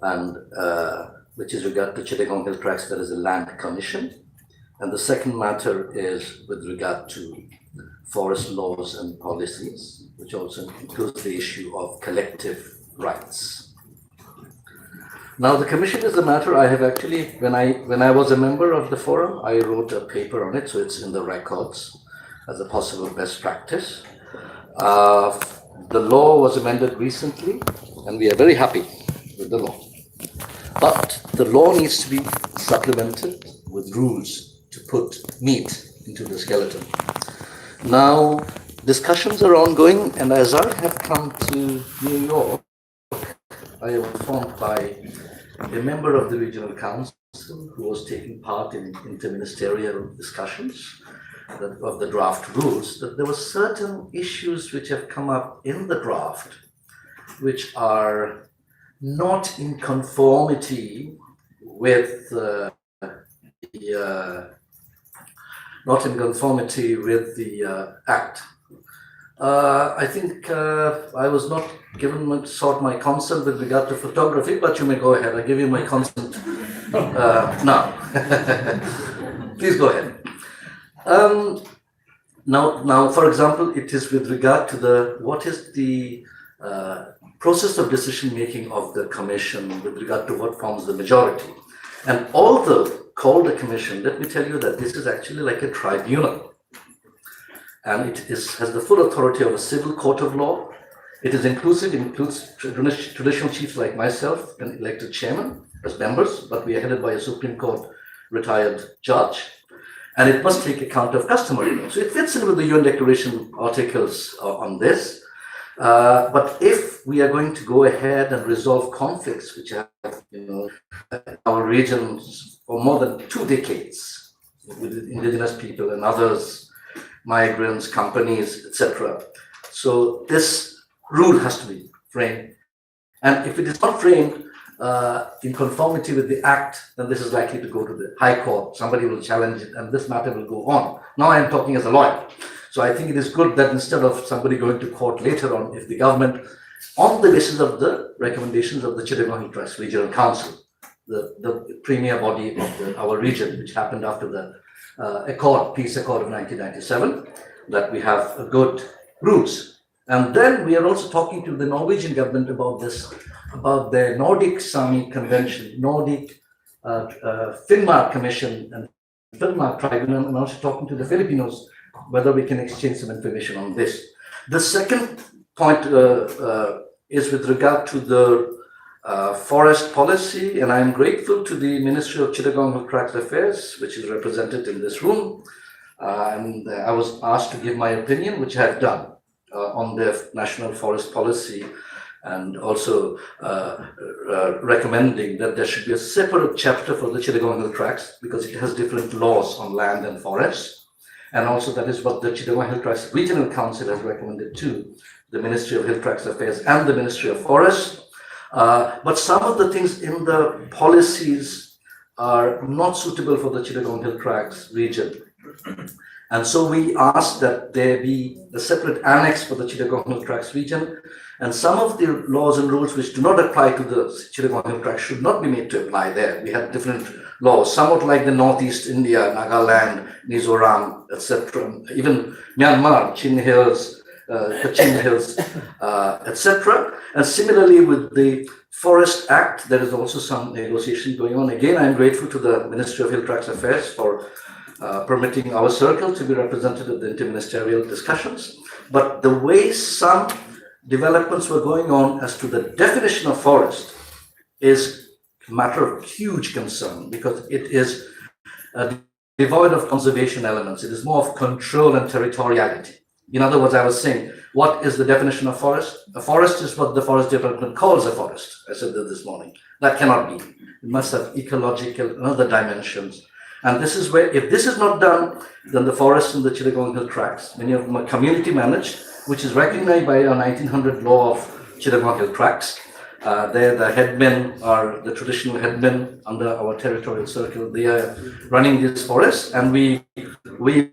and which is regard to Chittagong Hill Tracts, there is a land commission. And the second matter is with regard to forest laws and policies, which also includes the issue of collective rights. Now, the commission is a matter I have actually, when I was a member of the forum, I wrote a paper on it, so it's in the records as a possible best practice. The law was amended recently, and we are very happy with the law. But the law needs to be supplemented with rules to put meat into the skeleton. Now, discussions are ongoing, and as I have come to New York, I am informed by a member of the Regional Council who was taking part in interministerial discussions of the draft rules, that there were certain issues which have come up in the draft which are not in conformity with the Act. I think I was not sought my consent with regard to photography, but you may go ahead. I give you my consent now. Please go ahead. Now, for example, it is with regard to what is the process of decision making of the commission with regard to what forms the majority. And although called a commission, let me tell you that this is actually like a tribunal. And it has the full authority of a civil court of law. It is inclusive, includes traditional chiefs like myself and elected chairman as members, but we are headed by a Supreme Court retired judge. And it must take account of customary law. So it fits in with the UN Declaration articles on this. But if we are going to go ahead and resolve conflicts which have, our regions for more than 2 decades with indigenous people and others, migrants, companies, etc. So this rule has to be framed. And if it is not framed in conformity with the Act, then this is likely to go to the High Court. Somebody will challenge it, and this matter will go on. Now I am talking as a lawyer. So I think it is good that instead of somebody going to court later on, if the government, on the basis of the recommendations of the Chittagong Hill Tracts Regional Council, the premier body of our region, which happened after the Peace Accord of 1997, that we have good rules. And then we are also talking to the Norwegian government about this, about the Nordic Sami Convention, Nordic Finnmark Commission and Finnmark Tribunal, and also talking to the Filipinos whether we can exchange some information on this. The second point is with regard to the forest policy, and I am grateful to the Ministry of Chittagong Hill Tracts Affairs, which is represented in this room. And I was asked to give my opinion, which I have done on the national forest policy, and also recommending that there should be a separate chapter for the Chittagong Hill Tracts because it has different laws on land and forests. And also that is what the Chittagong Hill Tracts Regional Council has recommended to the Ministry of Hill Tracts Affairs and the Ministry of Forests. But some of the things in the policies are not suitable for the Chittagong Hill Tracts region. And so we asked that there be a separate annex for the Chittagong Hill Tracts region. And some of the laws and rules which do not apply to the Chittagong Hill Tracts should not be made to apply there. We have different laws, somewhat like the Northeast India, Nagaland, Mizoram, etc. Even Myanmar, Chin Hills, Kachin Hills, etc. And similarly with the Forest Act, there is also some negotiation going on. Again, I am grateful to the Ministry of Hill Tracts Affairs for permitting our circle to be represented at the interministerial discussions. But the way some developments were going on as to the definition of forest is a matter of huge concern because it is devoid of conservation elements. It is more of control and territoriality. In other words, I was saying, what is the definition of forest? A forest is what the Forest Department calls a forest. I said that this morning. That cannot be. It must have ecological and other dimensions. And this is where, if this is not done, then the forests in the Chittagong Hill Tracts, many of them are community managed, which is recognized by our 1900 law of Chittagong Hill Tracts. There, the headmen are the traditional headmen under our territorial circle. They are running these forests, and we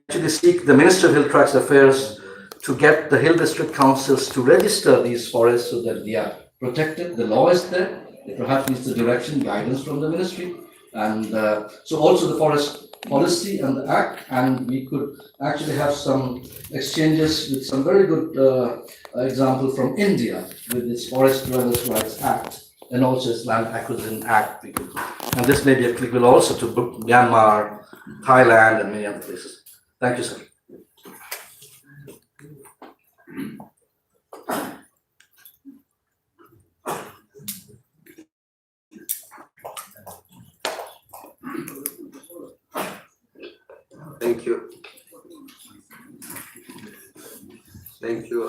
actually seek the Ministry of Hill Tracts Affairs to get the Hill District Councils to register these forests so that they are protected. The law is there, It perhaps needs the direction, guidance from the ministry. And so also the forest policy and the act, and we could actually have some exchanges with some very good example from India with its Forest Dwellers' Rights Act and also its Land Acquisition Act. And this may be applicable also to Myanmar, Thailand, and many other places. Thank you, sir. Thank you. Thank you.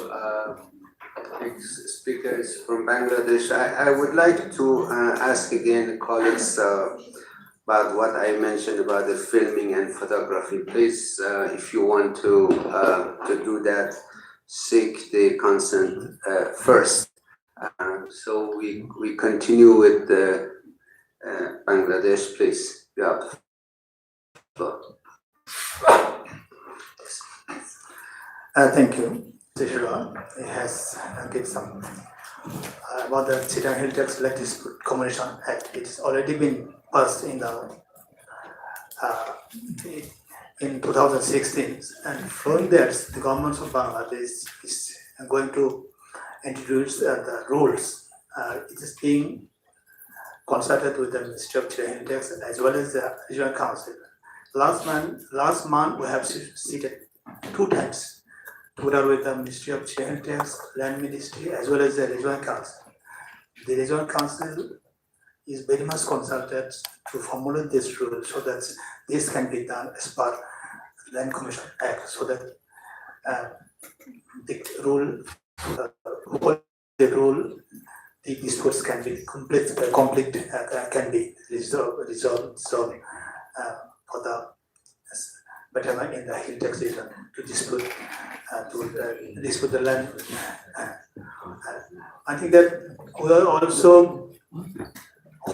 Next speaker is from Bangladesh. I would like to ask again the colleagues about what I mentioned about the filming and photography. Please, if you want to do that, seek the consent first. So we continue with the Bangladesh, please. Yeah. Thank you. It has given some about the Chittagong Hill Tax Land Dispute Commission Act. It has already been passed in the in 2016, and from there, the government of Bangladesh is going to introduce the rules. It is being consulted with the Ministry of Chittagong Hill Tax as well as the Regional Council. Last month we have seated 2 times together with the Ministry of Chittagong Hill Tax, Land Ministry, as well as the Regional Council. The Regional Council is very much consulted to formulate this rule so that this can be done as per Land Commission Act, so that the disputes can be can be resolved for the betterment in the hill tax region to dispute the land. I think that we will also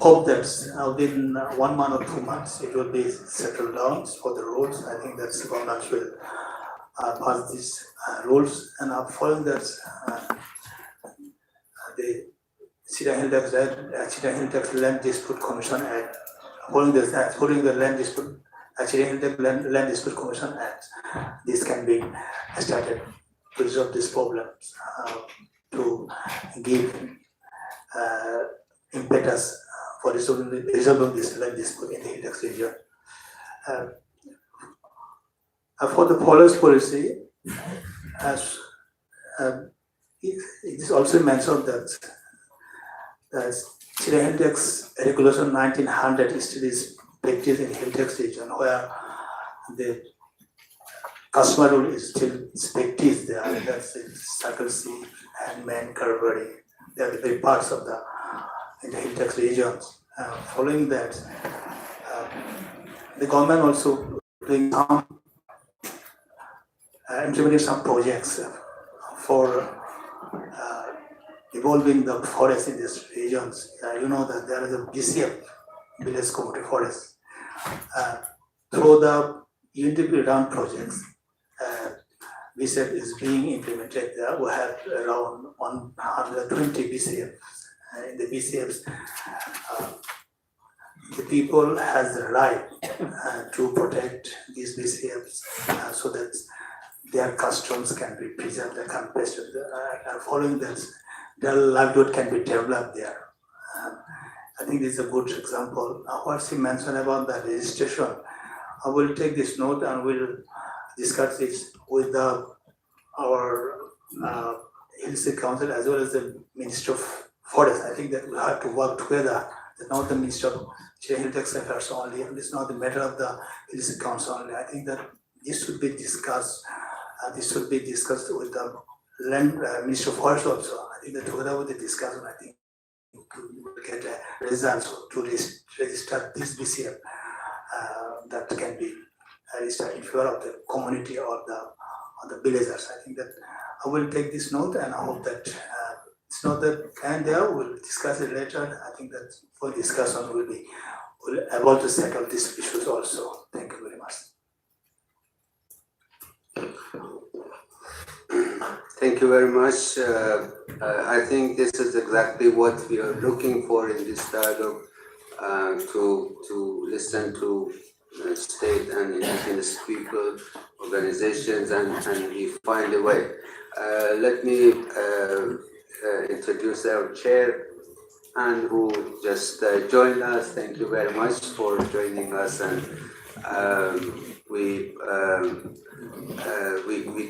hope that within 1 month or 2 months it will be settled down for the rules. I think that the government will pass these rules, and following that, the Chittagong Hill Tax Land Dispute Commission Act, following the Land Dispute Land Dispute Commission Act, this can be started to resolve these problems, to give impetus for resolving this land dispute in the hill tax region. For the forest policy, as it is also mentioned that Chittagong Hill Tax Regulation 1900 still is practiced in hill tax region, where the customer rule is still practiced there. That's the circle C and man carvery. They are the big parts of in the hill tax regions. Following that, the government also doing some implementing some projects for evolving the forest in these regions. You know that there is a BCF, Village Community Forest. Through the UNDP round projects, BCF is being implemented there. We have around 120 BCF. In the BCFs, the people has the right to protect these BCFs so that their customs can be preserved, following that, their livelihood can be developed there. I think this is a good example. What she mentioned about the registration, I will take this note and we'll discuss this with our Hills Council as well as the Minister of Forest. I think that we have to work together. That not the Minister of Hill Tax Affairs only, and it's not the matter of the Hills Council only. I think that this should be discussed. This should be discussed with the Land Minister of Forest also. I think that together with the discussion, I think we will get results to register this BCF that can be registered in favor of the community or the villagers. I think that I will take this note, and I hope that it's not that and there. We'll discuss it later. I think that for discussion we'll be able to settle these issues also. Thank you very much. Thank you very much. I think this is exactly what we are looking for in this dialogue, to listen to state and indigenous people, organizations, and we find a way. Let me introduce our chair and who just joined us. Thank you very much for joining us, and we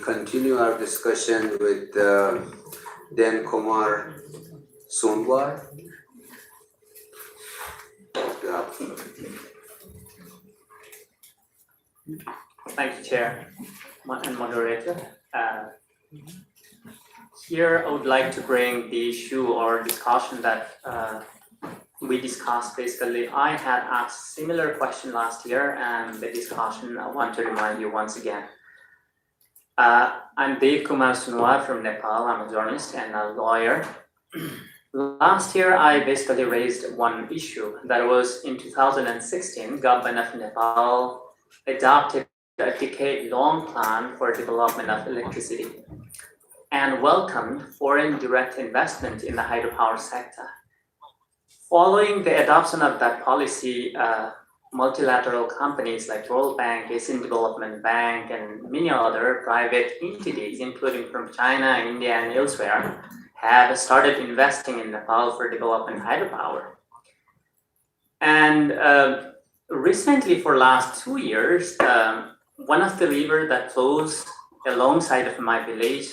continue our discussion with Dan Kumar Sunwar. Thank you, Chair and Moderator. Here, I would like to bring the issue or discussion that we discussed. Basically, I had asked a similar question last year, and the discussion I want to remind you once again. I'm Dev Kumar Sunwar from Nepal. I'm a journalist and a lawyer. Last year, I basically raised one issue. That was in 2016, government of Nepal adopted a decade-long plan for development of electricity and welcomed foreign direct investment in the hydropower sector. Following the adoption of that policy, multilateral companies like World Bank, Asian Development Bank, and many other private entities, including from China, India, and elsewhere, have started investing in Nepal for developing hydropower. And recently, for last 2 years, one of the rivers that flows alongside of my village,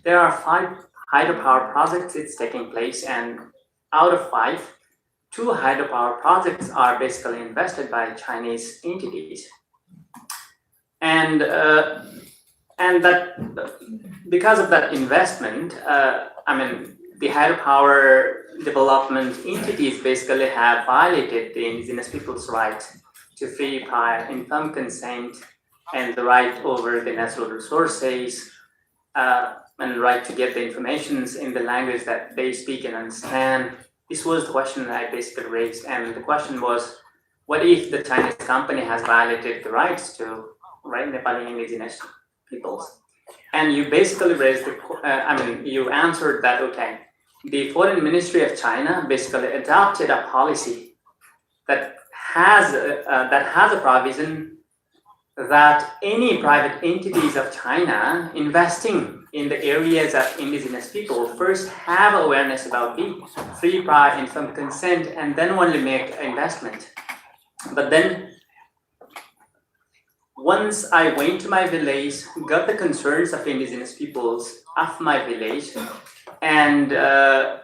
there are 5 hydropower projects it's taking place, and out of 5, 2 hydropower projects are basically invested by Chinese entities. And that because of that investment, the hydropower development entities basically have violated the indigenous people's right to free, prior, informed consent, and the right over the natural resources, and right to get the information in the language that they speak and understand. This was the question that I basically raised, and the question was, what if the Chinese company has violated the rights to Nepali indigenous peoples? And you basically raised you answered that, okay, the Foreign Ministry of China basically adopted a policy that has a provision that any private entities of China investing in the areas of indigenous people first have awareness about the free, prior, informed consent, and then only make investment. But then, once I went to my village, got the concerns of indigenous peoples of my village, and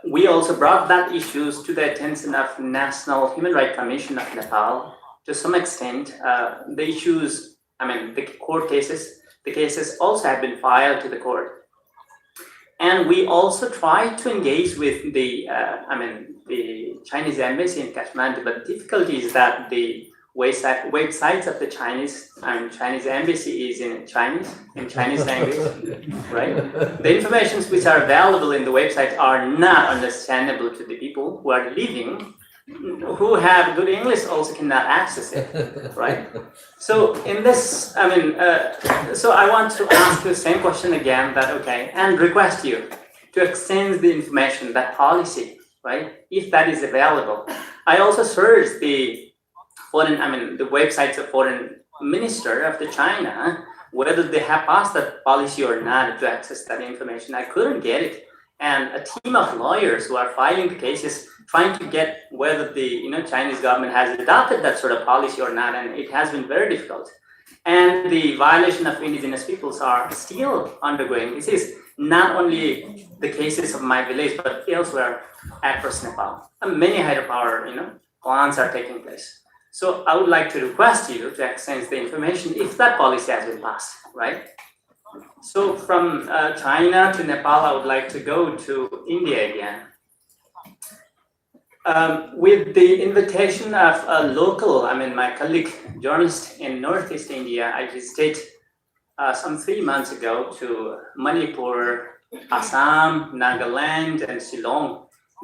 we also brought that issues to the attention of National Human Rights Commission of Nepal. To some extent, the issues, the court cases, the cases also have been filed to the court. And we also tried to engage with the Chinese embassy in Kathmandu, but the difficulty is that the websites of the Chinese embassy is in Chinese language, right? The informations which are available in the website are not understandable to the people who are living, who have good English also cannot access it, right? So in this, so I want to ask you the same question again, that okay, and request you to exchange the information, that policy, right? If that is available. I also searched the websites of Foreign Minister of the China, whether they have passed that policy or not to access that information. I couldn't get it. And a team of lawyers who are filing the cases, trying to get whether the Chinese government has adopted that sort of policy or not, and it has been very difficult. And the violation of indigenous peoples are still undergoing. This is not only the cases of my village, but elsewhere across Nepal. And many hydropower plants are taking place. So I would like to request you to exchange the information if that policy has been passed, right? So from China to Nepal, I would like to go to India again. With the invitation of a local, my colleague journalist in Northeast India, I visited some 3 months ago to Manipur, Assam, Nagaland, and Shillong.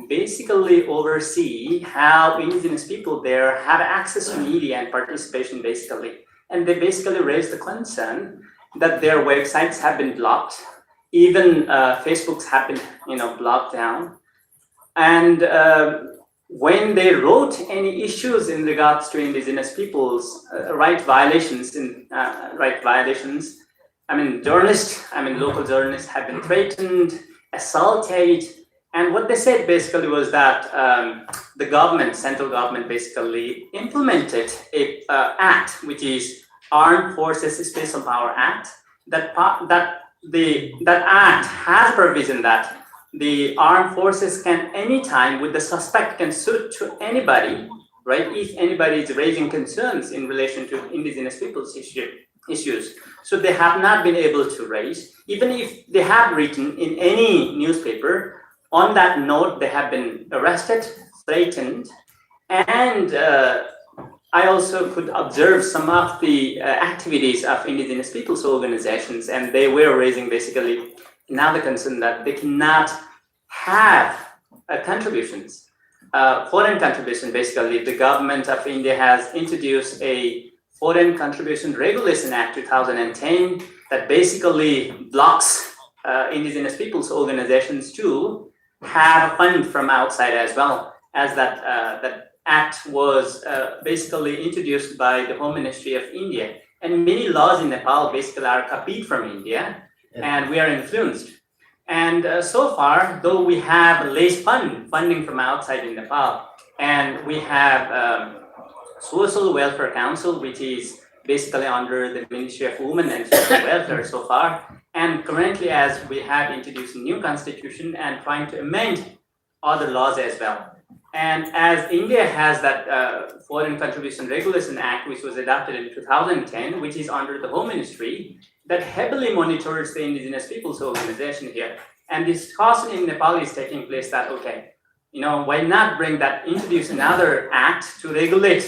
Basically oversee how indigenous people there have access to media and participation basically. And they basically raise the concern that their websites have been blocked even Facebooks have been, blocked down. And when they wrote any issues in regards to indigenous peoples' right violations, local journalists have been threatened, assaulted, and what they said basically was that the government, central government, basically implemented a act, which is Armed Forces Special Power Act. That act has provision that the armed forces can anytime with the suspect can suit to anybody, right? If anybody is raising concerns in relation to indigenous people's issues. So they have not been able to raise, even if they have written in any newspaper, on that note, they have been arrested, threatened, and I also could observe some of the activities of indigenous peoples organizations, and they were raising basically another concern that they cannot have contributions, foreign contribution. Basically, the government of India has introduced a Foreign Contribution Regulation Act 2010 that basically blocks indigenous peoples organizations to have a fund from outside as well, as that act was basically introduced by the Home Ministry of India. And many laws in Nepal basically are copied from India, and we are influenced. And so far, though we have less funding from outside in Nepal, and we have Social Welfare Council, which is basically under the Ministry of Women and Social Welfare so far. And currently, as we have introduced a new constitution and trying to amend other laws as well. And as India has that Foreign Contribution Regulation Act, which was adopted in 2010, which is under the Home Ministry, that heavily monitors the indigenous peoples organization here. And discussion in Nepal is taking place that, okay, why not introduce another act to regulate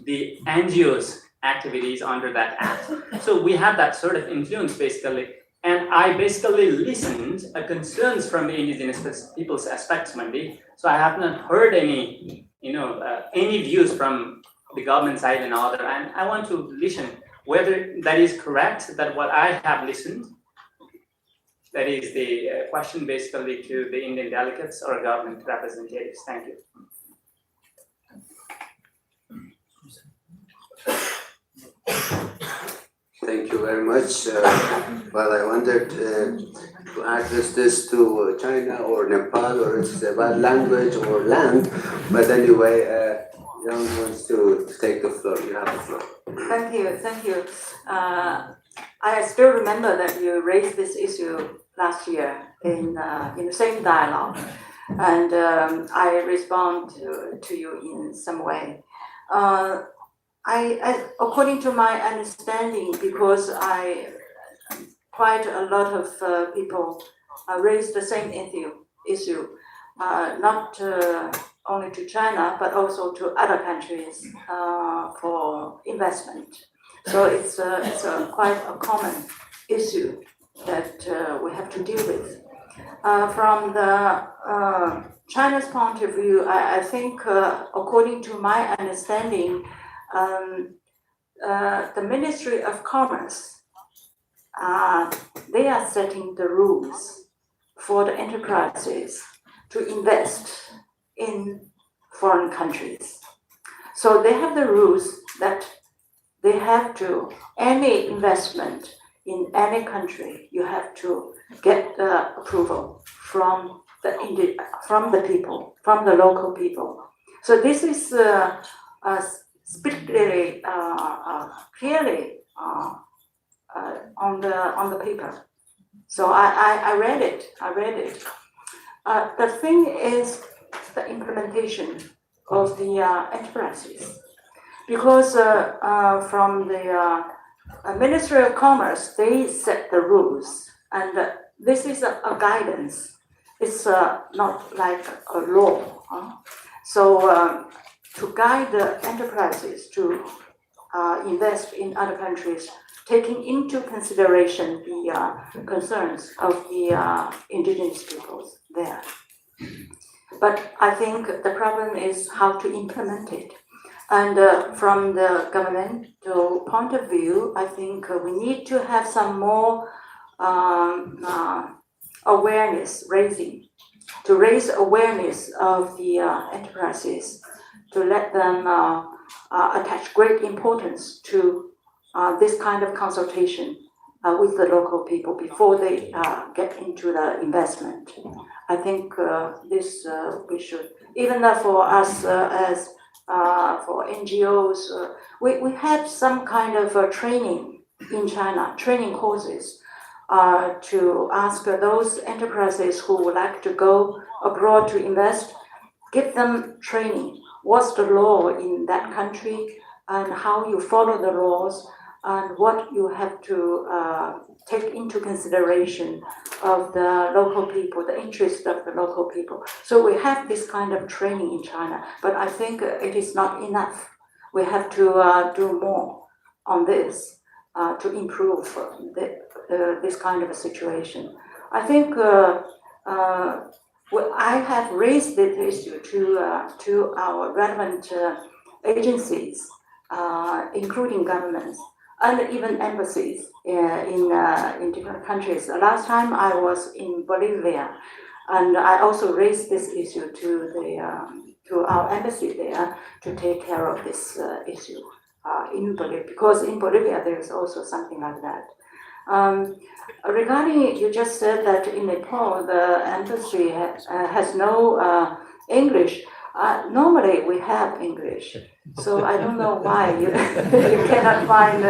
the NGOs activities under that act? So we have that sort of influence basically. And I basically listened concerns from the indigenous people's aspects, Mandi. So I have not heard any, any views from the government side and other. And I want to listen whether that is correct, that what I have listened, that is the question basically to the Indian delegates or government representatives. Thank you. Thank you very much. Well, I wanted to address this to China or Nepal, or it's about language or land. But anyway, Young wants to take the floor. You have the floor. Thank you. I still remember that you raised this issue last year in the same dialogue, and I respond to you in some way. I, according to my understanding, because quite a lot of people raised the same issue, not only to China, but also to other countries for investment. So it's quite a common issue that we have to deal with. From the China's point of view, I think, according to my understanding, the Ministry of Commerce, they are setting the rules for the enterprises to invest in foreign countries. So they have the rules that they have to, any investment in any country, you have to get the approval from the people, from the local people. So this is strictly, clearly on the paper. So I read it. The thing is the implementation of the enterprises, because from the Ministry of Commerce, they set the rules, and this is a guidance. It's not like a law. So to guide the enterprises to invest in other countries, taking into consideration the concerns of the indigenous peoples there. But I think the problem is how to implement it. And from the governmental point of view, I think we need to have some more awareness raising, to raise awareness of the enterprises, to let them attach great importance to this kind of consultation with the local people before they get into the investment. I think this we should, even for us as for NGOs, we have some kind of training in China, training courses to ask those enterprises who would like to go abroad to invest, give them training. What's the law in that country and how you follow the laws and what you have to take into consideration of the local people, the interest of the local people. So we have this kind of training in China, but I think it is not enough. We have to do more on this to improve this kind of a situation. I think I have raised this issue to our relevant agencies, including governments and even embassies in different countries. Last time I was in Bolivia, and I also raised this issue to our embassy there to take care of this issue in Bolivia, because in Bolivia there is also something like that. Regarding, you just said that in Nepal the embassy has no English. Normally we have English, so I don't know why you cannot find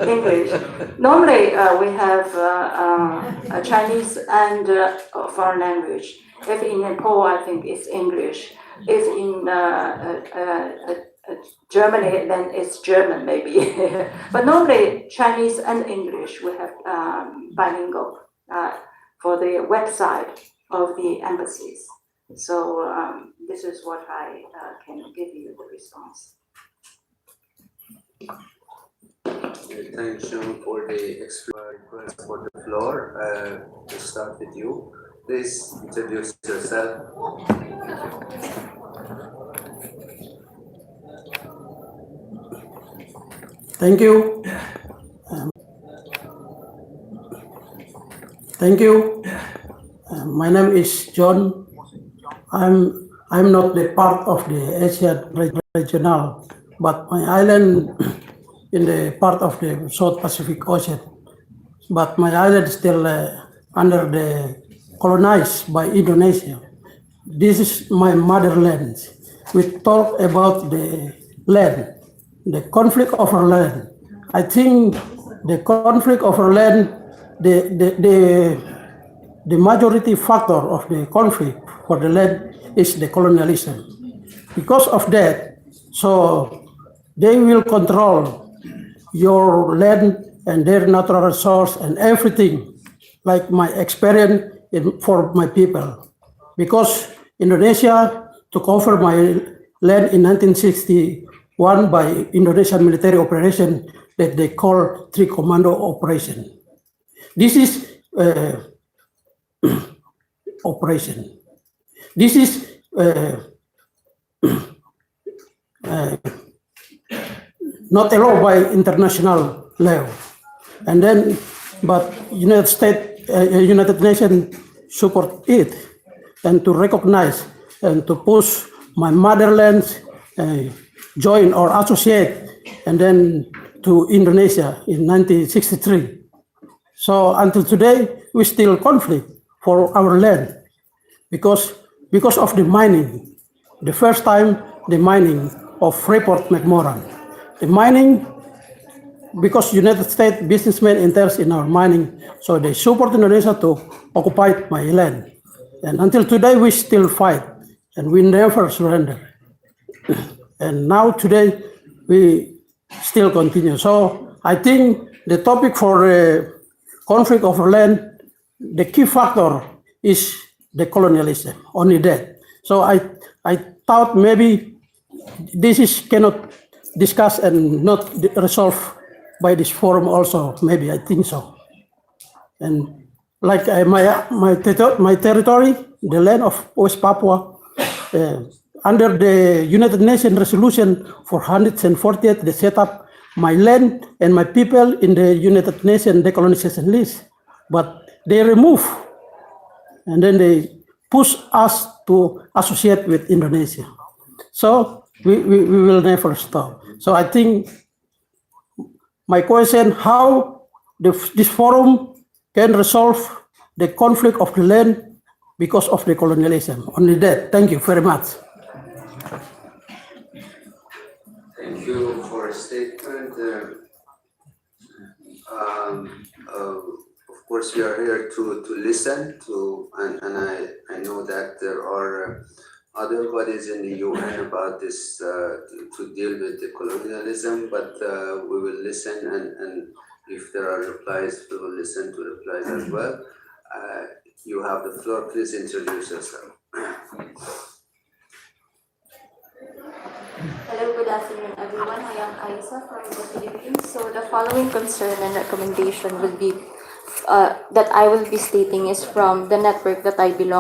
English. Normally we have Chinese and foreign language. If in Nepal, I think it's English. If in Germany, then it's German maybe. But normally Chinese and English we have bilingual for the website of the embassies. So this is what I can give you the response. Thank you for the request for the floor. To start with you, please introduce yourself. Thank you. Thank you. My name is John. I'm not the part of the Asian regional, but my island in the part of the South Pacific Ocean. But my island is still under the colonized by Indonesia. This is my motherland. We talk about the land, the conflict of our land. I think the conflict of our land, the majority factor of the conflict for the land is the colonialism. Because of that, so they will control your land and their natural resource and everything, like my experience for my people. Because Indonesia took over my land in 1961 by Indonesian military operation that they call TRIKORA operation. This is operation. This is not allowed by international law. And then, but United Nations support it and to recognize and to push my motherland, join or associate, and then to Indonesia in 1963. So until today, we still conflict for our land because of the mining. The first time, the mining of Freeport-McMoran. The mining, because United States businessmen interest in our mining, so they support Indonesia to occupy my land. And until today, we still fight, and we never surrender. And now today, we still continue. So I think the topic for conflict of land, the key factor is the colonialism, only that. So I thought maybe this cannot discuss and not resolve by this forum also, maybe I think so. And like my territory, the land of West Papua, under the United Nations Resolution 448, they set up my land and my people in the United Nations decolonization list, but they remove and then they push us to associate with Indonesia. So we will never stop. So I think my question, how this forum can resolve the conflict of the land because of the colonialism. Only that. Thank you very much. Thank you for a statement. Of course, we are here to listen to, and I know that there are other bodies in the UN about this to deal with the colonialism, but we will listen, and if there are replies, we will listen to replies as well. You have the floor. Please introduce yourself. Hello, good afternoon, everyone. I am Aisa from the Philippines. So the following concern and recommendation will be that I will be stating is from the network that I belong